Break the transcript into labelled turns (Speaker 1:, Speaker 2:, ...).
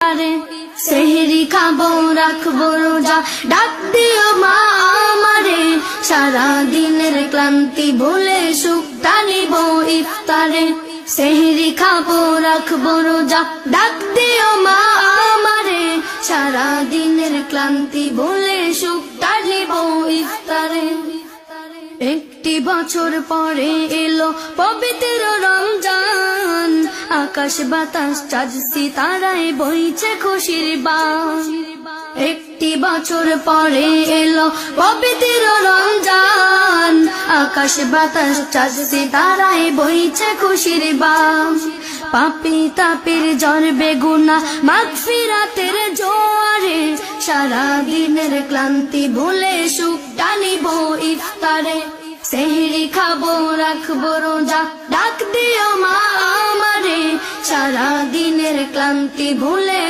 Speaker 1: ইফতারে। সেহরি খাবো রাখবো রোজা, ডাক দিও মা আমারে, সারা দিনের ক্লান্তি ভুলে সুখটা নিব ইফতারে। সেহরি খাবো রাখবো রোজা, ডাক দিও মা আমারে, সারা দিনের ক্লান্তি ভুলে সুখটা নিব ইফতারে। একটি বছর পরে এলো পবিত্র রমজান, আকাশ বাতাস চাঁদ সিতারায় বইছে খুশির বান। একটি বছর পরে এলো পবিত্র রমজান, আকাশ বাতাস চাঁদ সিতারায় বইছে খুশির বান। পাপী তাপের ঝরবে গুনাহ মাগফিরাতের জোয়ারে, সারা দিনের ক্লান্তি ভুলে সুখটা নিব ইফতারে। সেহরি খাবো রাখবো রোজা, ডাক দিও মা আমারে, সারা দিনের ক্লান্তি ভুলে